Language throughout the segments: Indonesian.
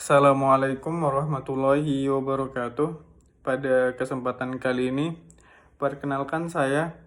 Assalamualaikum warahmatullahi wabarakatuh. Pada kesempatan kali ini, saya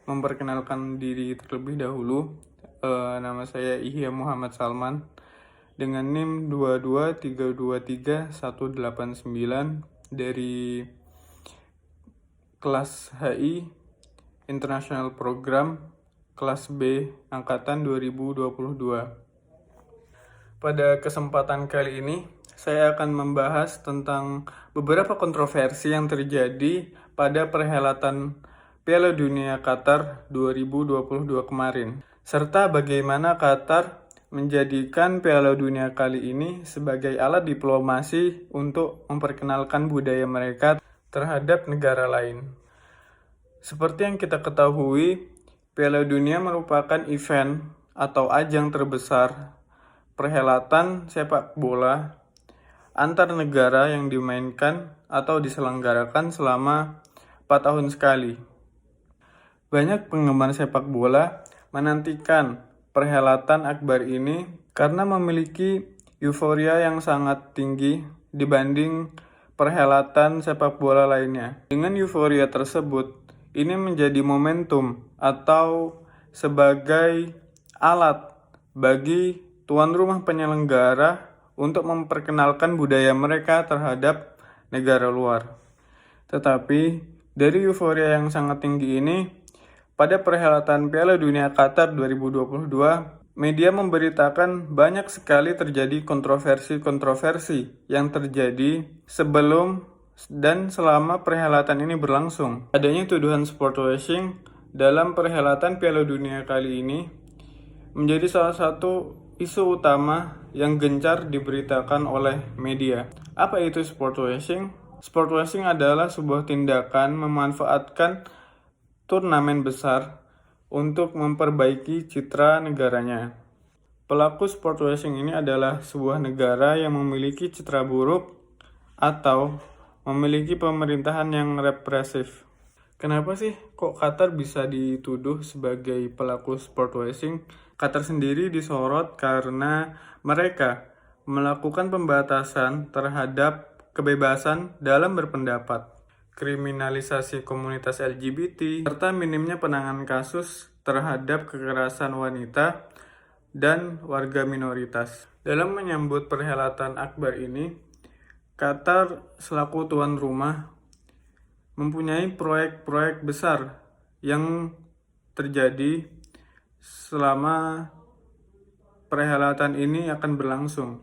memperkenalkan diri terlebih dahulu. Nama saya Ihya Muhammad Salman dengan NIM 223231189 dari kelas HI International Program kelas B angkatan 2022. Pada kesempatan kali ini, saya akan membahas tentang beberapa kontroversi yang terjadi pada perhelatan Piala Dunia Qatar 2022 kemarin, serta bagaimana Qatar menjadikan Piala Dunia kali ini sebagai alat diplomasi untuk memperkenalkan budaya mereka terhadap negara lain. Seperti yang kita ketahui, Piala Dunia merupakan event atau ajang terbesar perhelatan sepak bola antar negara yang dimainkan atau diselenggarakan selama 4 tahun sekali. Banyak penggemar sepak bola menantikan perhelatan akbar ini karena memiliki euforia yang sangat tinggi dibanding perhelatan sepak bola lainnya. Dengan euforia tersebut, ini menjadi momentum atau sebagai alat bagi tuan rumah penyelenggara untuk memperkenalkan budaya mereka terhadap negara luar. Tetapi dari euforia yang sangat tinggi ini, pada perhelatan Piala Dunia Qatar 2022, media memberitakan banyak sekali terjadi kontroversi-kontroversi yang terjadi sebelum dan selama perhelatan ini berlangsung. Adanya tuduhan sport washing dalam perhelatan Piala Dunia kali ini menjadi salah satu isu utama yang gencar diberitakan oleh media. Apa itu sport washing? Sport washing adalah sebuah tindakan memanfaatkan turnamen besar untuk memperbaiki citra negaranya. Pelaku sport washing ini adalah sebuah negara yang memiliki citra buruk atau memiliki pemerintahan yang represif. Kenapa sih kok Qatar bisa dituduh sebagai pelaku sport washing? Qatar sendiri disorot karena mereka melakukan pembatasan terhadap kebebasan dalam berpendapat, kriminalisasi komunitas LGBT, serta minimnya penanganan kasus terhadap kekerasan wanita dan warga minoritas. Dalam menyambut perhelatan akbar ini, Qatar selaku tuan rumah mempunyai proyek-proyek besar yang terjadi selama perhelatan ini akan berlangsung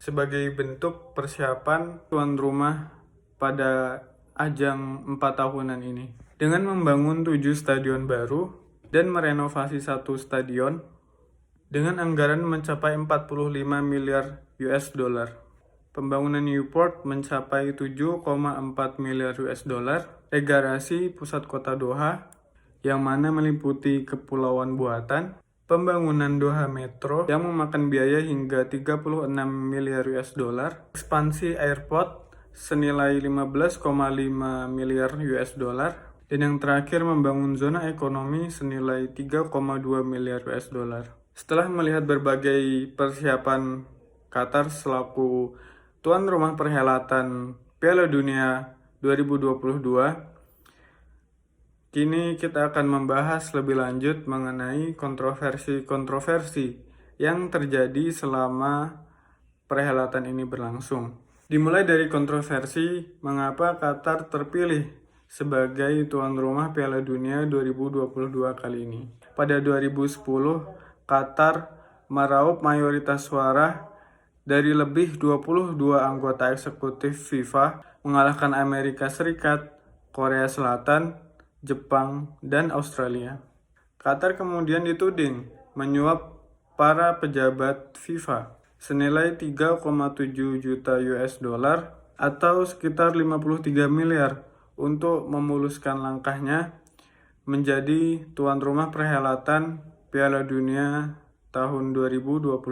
sebagai bentuk persiapan tuan rumah pada ajang 4 tahunan ini. Dengan membangun 7 stadion baru dan merenovasi 1 stadion dengan anggaran mencapai 45 miliar US dollar. Pembangunan Newport mencapai 7,4 miliar US dollar. Regarasi pusat kota Doha yang mana meliputi kepulauan buatan, pembangunan Doha Metro yang memakan biaya hingga 36 miliar US dollar, ekspansi airport senilai 15,5 miliar US dollar, dan yang terakhir membangun zona ekonomi senilai 3,2 miliar US dollar. Setelah melihat berbagai persiapan Qatar selaku tuan rumah perhelatan Piala Dunia 2022, kini kita akan membahas lebih lanjut mengenai kontroversi-kontroversi yang terjadi selama perhelatan ini berlangsung. Dimulai dari kontroversi mengapa Qatar terpilih sebagai tuan rumah Piala Dunia 2022 kali ini. Pada 2010, Qatar meraup mayoritas suara dari lebih 22 anggota eksekutif FIFA, mengalahkan Amerika Serikat, Korea Selatan, Jepang, dan Australia. Qatar kemudian dituding menyuap para pejabat FIFA senilai 3,7 juta US dollar atau sekitar 53 miliar untuk memuluskan langkahnya menjadi tuan rumah perhelatan Piala Dunia tahun 2022.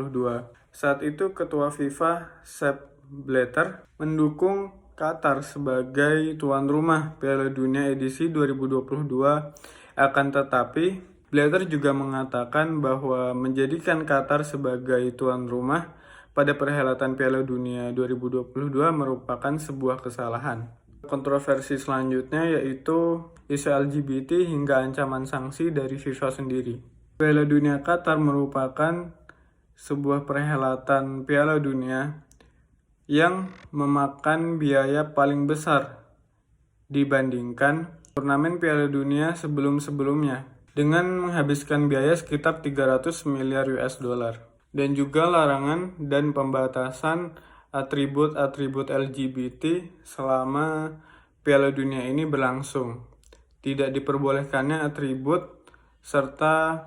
Saat itu Ketua FIFA Sepp Blatter mendukung Qatar sebagai tuan rumah Piala Dunia edisi 2022, akan tetapi Blatter juga mengatakan bahwa menjadikan Qatar sebagai tuan rumah pada perhelatan Piala Dunia 2022 merupakan sebuah kesalahan. Kontroversi selanjutnya yaitu isu LGBT hingga ancaman sanksi dari FIFA sendiri. Piala Dunia Qatar merupakan sebuah perhelatan Piala Dunia yang memakan biaya paling besar dibandingkan turnamen Piala Dunia sebelum-sebelumnya dengan menghabiskan biaya sekitar 300 miliar US dollar. Dan juga larangan dan pembatasan atribut-atribut LGBT selama Piala Dunia ini berlangsung. Tidak diperbolehkannya atribut serta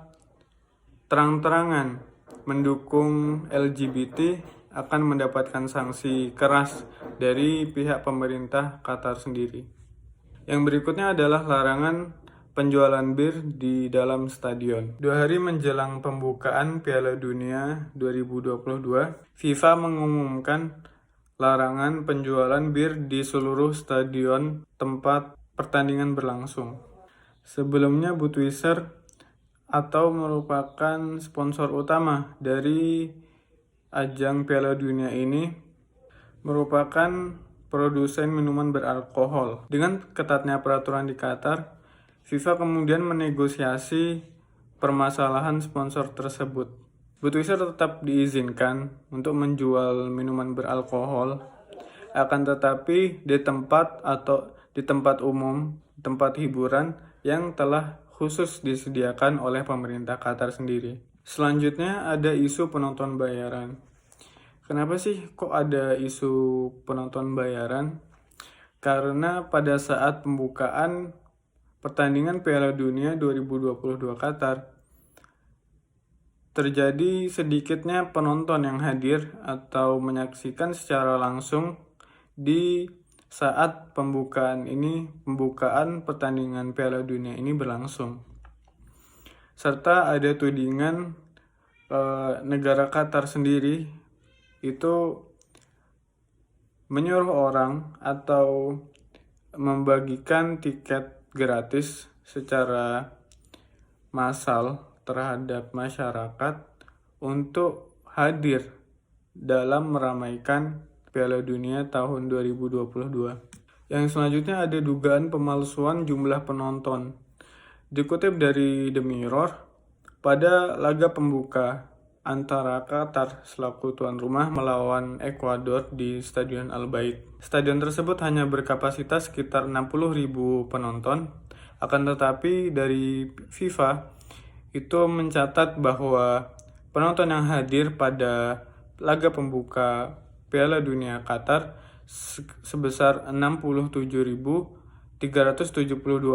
terang-terangan mendukung LGBT akan mendapatkan sanksi keras dari pihak pemerintah Qatar sendiri. Yang berikutnya adalah larangan penjualan bir di dalam stadion. 2 hari menjelang pembukaan Piala Dunia 2022, FIFA mengumumkan larangan penjualan bir di seluruh stadion tempat pertandingan berlangsung. Sebelumnya Budweiser atau merupakan sponsor utama dari ajang Piala Dunia ini merupakan produsen minuman beralkohol. Dengan ketatnya peraturan di Qatar, FIFA kemudian menegosiasi permasalahan sponsor tersebut. Budweiser tetap diizinkan untuk menjual minuman beralkohol, akan tetapi di tempat umum, tempat hiburan yang telah khusus disediakan oleh pemerintah Qatar sendiri. Selanjutnya ada isu penonton bayaran. Kenapa sih kok ada isu penonton bayaran? Karena pada saat pembukaan pertandingan Piala Dunia 2022 Qatar, terjadi sedikitnya penonton yang hadir atau menyaksikan secara langsung di saat pembukaan pertandingan Piala Dunia ini berlangsung. Serta ada tudingan negara Qatar sendiri itu menyuruh orang atau membagikan tiket gratis secara massal terhadap masyarakat untuk hadir dalam meramaikan Piala Dunia tahun 2022. Yang selanjutnya ada dugaan pemalsuan jumlah penonton. Dikutip dari The Mirror, pada laga pembuka antara Qatar selaku tuan rumah melawan Ekuador di Stadion Al-Bayt. Stadion tersebut hanya berkapasitas sekitar 60.000 penonton, akan tetapi dari FIFA itu mencatat bahwa penonton yang hadir pada laga pembuka Piala Dunia Qatar sebesar 67.372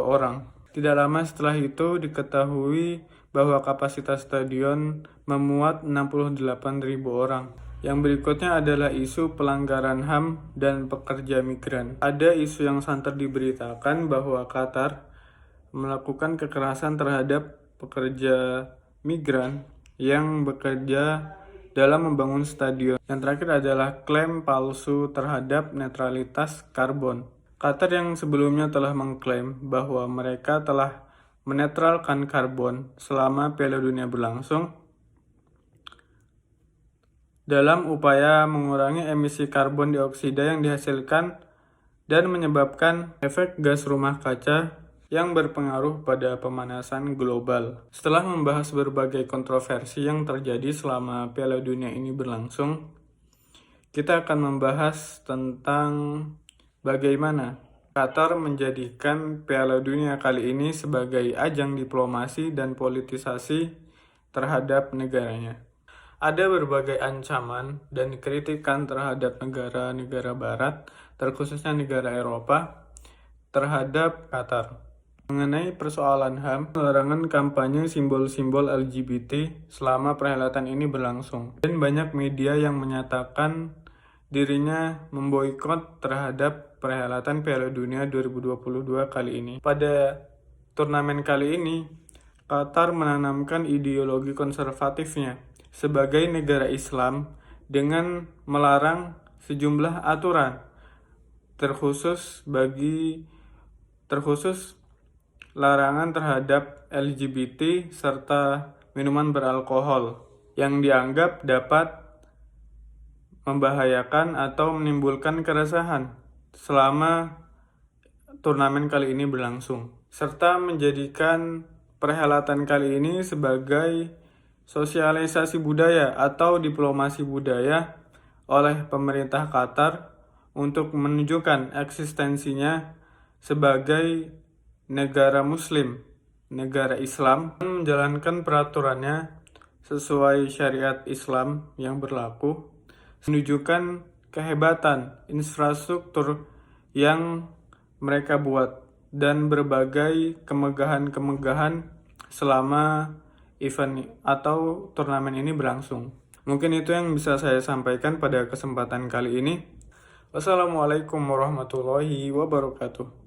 orang. Tidak lama setelah itu diketahui bahwa kapasitas stadion memuat 68.000 orang. Yang berikutnya adalah isu pelanggaran HAM dan pekerja migran. Ada isu yang santer diberitakan bahwa Qatar melakukan kekerasan terhadap pekerja migran yang bekerja dalam membangun stadion. Yang terakhir adalah klaim palsu terhadap netralitas karbon. Qatar yang sebelumnya telah mengklaim bahwa mereka telah menetralkan karbon selama Piala Dunia berlangsung dalam upaya mengurangi emisi karbon dioksida yang dihasilkan dan menyebabkan efek gas rumah kaca yang berpengaruh pada pemanasan global. Setelah membahas berbagai kontroversi yang terjadi selama Piala Dunia ini berlangsung, kita akan membahas tentang bagaimana Qatar menjadikan Piala Dunia kali ini sebagai ajang diplomasi dan politisasi terhadap negaranya. Ada berbagai ancaman dan kritikan terhadap negara-negara barat, terkhususnya negara Eropa, terhadap Qatar. Mengenai persoalan HAM, larangan kampanye simbol-simbol LGBT selama perhelatan ini berlangsung. Dan banyak media yang menyatakan dirinya memboikot terhadap perhelatan Piala Dunia 2022 kali ini. Pada turnamen kali ini, Qatar menanamkan ideologi konservatifnya sebagai negara Islam dengan melarang sejumlah aturan terkhusus larangan terhadap LGBT serta minuman beralkohol yang dianggap dapat membahayakan atau menimbulkan keresahan selama turnamen kali ini berlangsung, serta menjadikan perhelatan kali ini sebagai sosialisasi budaya atau diplomasi budaya oleh pemerintah Qatar untuk menunjukkan eksistensinya sebagai negara Muslim, negara Islam, dan menjalankan peraturannya sesuai syariat Islam yang berlaku, menunjukkan kehebatan infrastruktur yang mereka buat dan berbagai kemegahan-kemegahan selama event atau turnamen ini berlangsung. Mungkin itu yang bisa saya sampaikan pada kesempatan kali ini. Wassalamualaikum warahmatullahi wabarakatuh.